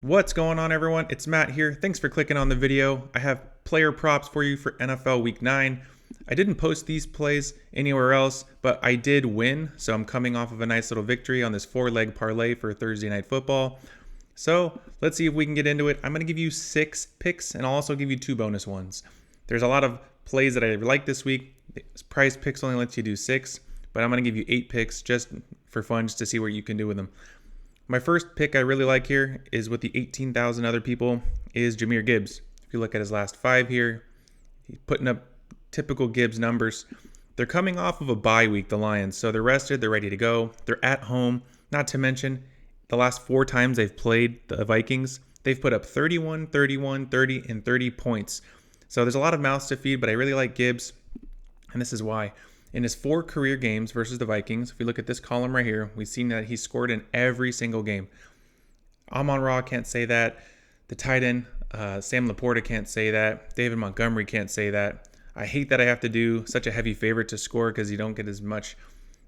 What's going on, everyone? It's Matt here. Thanks for clicking on the video. I have player props for you for NFL Week 9. I didn't post these plays anywhere else, but I did win, so I'm coming off of a nice little victory on this 4-leg parlay for Thursday Night Football. So let's see if we can get into it. I'm going to give you 6 picks, and I'll also give you 2 bonus ones. There's a lot of plays that I like this week. Prize Picks only lets you do 6, but I'm going to give you 8 picks just for fun, just to see what you can do with them. My first pick I really like here is with the 18,000 other people is Jahmyr Gibbs. If you look at his last 5 here, he's putting up typical Gibbs numbers. They're coming off of a bye week, the Lions, so they're rested, they're ready to go. They're at home, not to mention the last 4 times they've played the Vikings, they've put up 31, 31, 30, and 30 points. So there's a lot of mouths to feed, but I really like Gibbs, and this is why. In his 4 career games versus the Vikings, if we look at this column right here, we've seen that he scored in every single game. Amon-Ra can't say that. The tight end, Sam Laporta can't say that. David Montgomery can't say that. I hate that I have to do such a heavy favorite to score because you don't get as much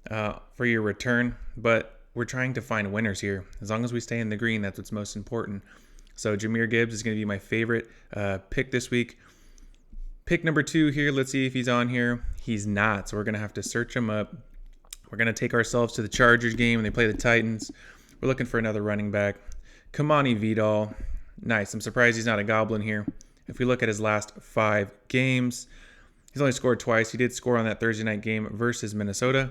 for your return. But we're trying to find winners here. As long as we stay in the green, that's what's most important. So Jahmyr Gibbs is going to be my favorite pick this week. Pick number 2 here, let's see if he's on here. He's not, so we're going to have to search him up. We're going to take ourselves to the Chargers game when they play the Titans. We're looking for another running back. Kamani Vidal. Nice. I'm surprised he's not a goblin here. If we look at his last 5 games, he's only scored twice. He did score on that Thursday night game versus Minnesota.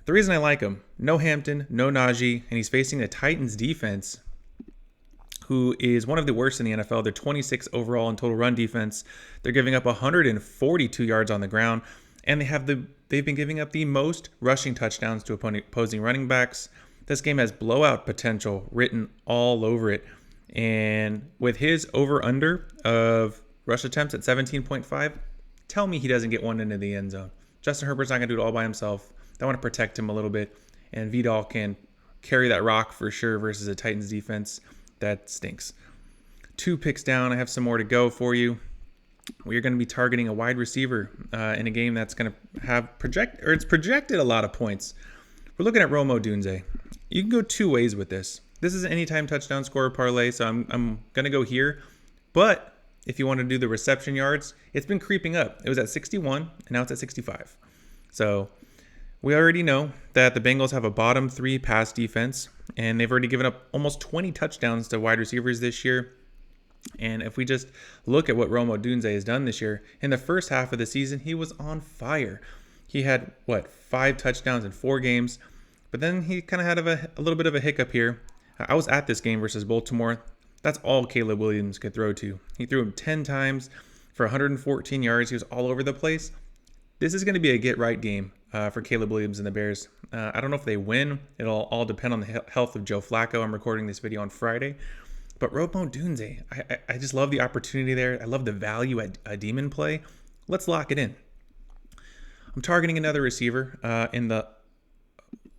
The reason I like him, no Hampton, no Najee, and he's facing the Titans defense, who is one of the worst in the NFL. They're 26 overall in total run defense. They're giving up 142 yards on the ground, and they've been giving up the most rushing touchdowns to opposing running backs. This game has blowout potential written all over it. And with his over-under of rush attempts at 17.5, tell me he doesn't get one into the end zone. Justin Herbert's not going to do it all by himself. They want to protect him a little bit, and Vidal can carry that rock for sure versus a Titans defense that stinks. 2 picks down. I have some more to go for you. We are going to be targeting a wide receiver in a game that's going to have it's projected a lot of points. We're looking at Rome Odunze. You can go 2 ways with this. This is an anytime touchdown scorer parlay, so I'm going to go here. But if you want to do the reception yards, it's been creeping up. It was at 61, and now it's at 65. So we already know that the Bengals have a bottom 3 pass defense, and they've already given up almost 20 touchdowns to wide receivers this year. And if we just look at what Rome Odunze has done this year, in the first half of the season, he was on fire. He had, 5 touchdowns in 4 games, but then he kind of had a little bit of a hiccup here. I was at this game versus Baltimore. That's all Caleb Williams could throw to. He threw him 10 times for 114 yards. He was all over the place. This is going to be a get-right game for Caleb Williams and the Bears. I don't know if they win. It'll all depend on the health of Joe Flacco. I'm recording this video on Friday. But Rome Odunze, I just love the opportunity there. I love the value at a demon play. Let's lock it in. I'm targeting another receiver in the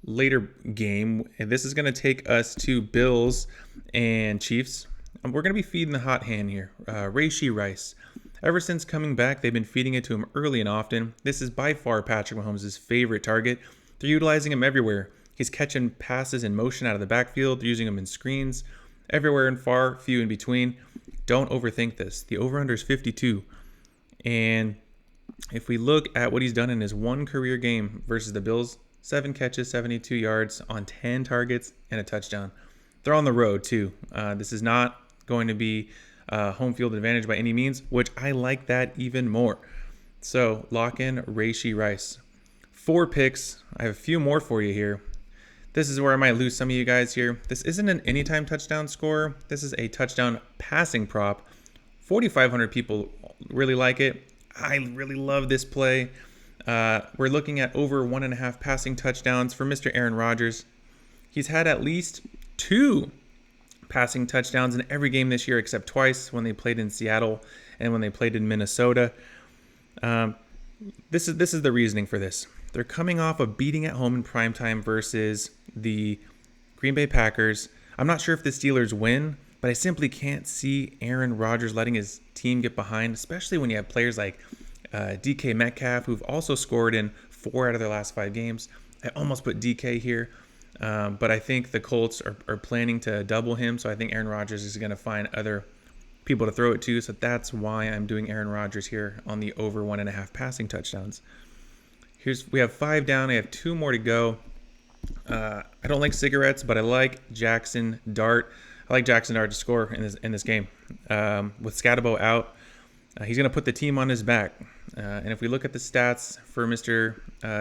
later game. And this is going to take us to Bills and Chiefs. We're going to be feeding the hot hand here. Rashee Rice. Ever since coming back, they've been feeding it to him early and often. This is by far Patrick Mahomes' favorite target. They're utilizing him everywhere. He's catching passes in motion out of the backfield. They're using him in screens. Everywhere and far, few in between. Don't overthink this. The over-under is 52. And if we look at what he's done in his 1 career game versus the Bills, 7 catches, 72 yards on 10 targets and a touchdown. They're on the road too. This is not going to be home field advantage by any means, which I like that even more. So lock in Rashee Rice. 4 picks. I have a few more for you here. This is where I might lose some of you guys here. This isn't an anytime touchdown score. This is a touchdown passing prop. 4,500 people really like it. I really love this play. We're looking at over 1.5 passing touchdowns for Mr. Aaron Rodgers. He's had at least 2 passing touchdowns in every game this year except twice when they played in Seattle and when they played in Minnesota. This is the reasoning for this. They're coming off of beating at home in primetime versus the Green Bay Packers. I'm not sure if the Steelers win, but I simply can't see Aaron Rodgers letting his team get behind, especially when you have players like DK Metcalf, who've also scored in 4 out of their last 5 games. I almost put DK here. But I think the Colts are planning to double him, so I think Aaron Rodgers is going to find other people to throw it to. So that's why I'm doing Aaron Rodgers here on the over 1.5 passing touchdowns. We have 5 down. I have 2 more to go. I don't like cigarettes, but I like Jackson Dart. I like Jackson Dart to score in this game. With Scatabo out, he's going to put the team on his back. And if we look at the stats for Mr.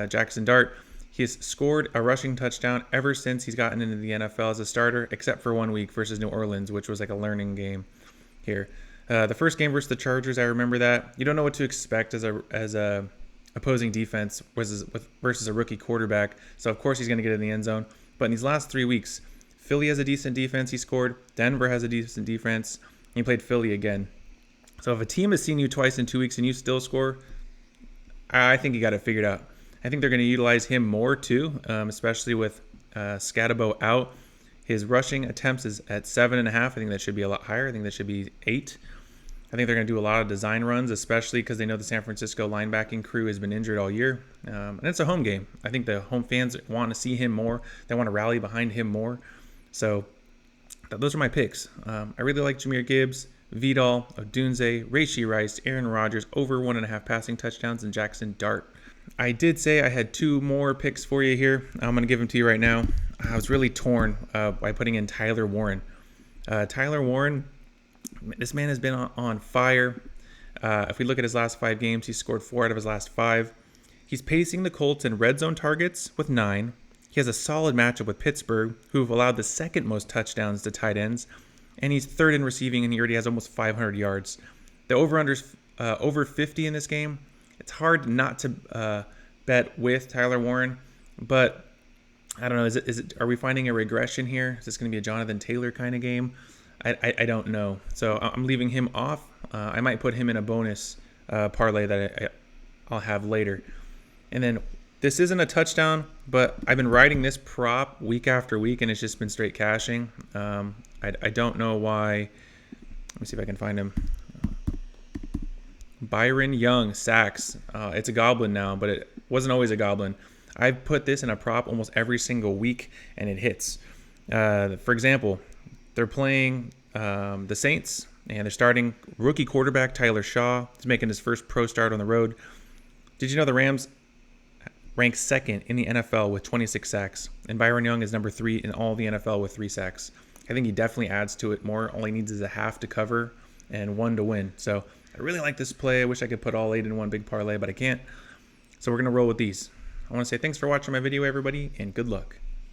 Jackson Dart, he has scored a rushing touchdown ever since he's gotten into the NFL as a starter, except for 1 week versus New Orleans, which was like a learning game here. The first game versus the Chargers, I remember that. You don't know what to expect as a opposing defense versus a rookie quarterback. So, of course, he's going to get in the end zone. But in these last 3 weeks, Philly has a decent defense. He scored. Denver has a decent defense. He played Philly again. So if a team has seen you twice in 2 weeks and you still score, I think you got it figured out. I think they're going to utilize him more too, especially with Scatabo out. His rushing attempts is at 7.5. I think that should be a lot higher. I think that should be 8. I think they're going to do a lot of design runs, especially because they know the San Francisco linebacking crew has been injured all year. And it's a home game. I think the home fans want to see him more. They want to rally behind him more. So those are my picks. I really like Jahmyr Gibbs, Vidal, Odunze, Rashee Rice, Aaron Rodgers, over 1.5 passing touchdowns, and Jackson Dart. I did say I had 2 more picks for you here. I'm going to give them to you right now. I was really torn by putting in Tyler Warren. Tyler Warren, this man has been on fire. If we look at his last 5 games, he's scored 4 out of his last 5. He's pacing the Colts in red zone targets with 9. He has a solid matchup with Pittsburgh, who've allowed the 2nd most touchdowns to tight ends. And he's 3rd in receiving, and he already has almost 500 yards. The over-under's over 50 in this game. It's hard not to bet with Tyler Warren, but I don't know. Are we finding a regression here? Is this going to be a Jonathan Taylor kind of game? I don't know. So I'm leaving him off. I might put him in a bonus parlay that I'll have later. And then this isn't a touchdown, but I've been riding this prop week after week, and it's just been straight cashing. I don't know why. Let me see if I can find him. Byron Young, sacks. It's a goblin now, but it wasn't always a goblin. I've put this in a prop almost every single week, and it hits. For example, they're playing the Saints, and they're starting rookie quarterback Tyler Shaw. He's making his first pro start on the road. Did you know the Rams rank 2nd in the NFL with 26 sacks, and Byron Young is number 3 in all the NFL with 3 sacks? I think he definitely adds to it more. All he needs is a half to cover and 1 to win. So I really like this play. I wish I could put all 8 in one big parlay, but I can't. So we're going to roll with these. I want to say thanks for watching my video, everybody, and good luck.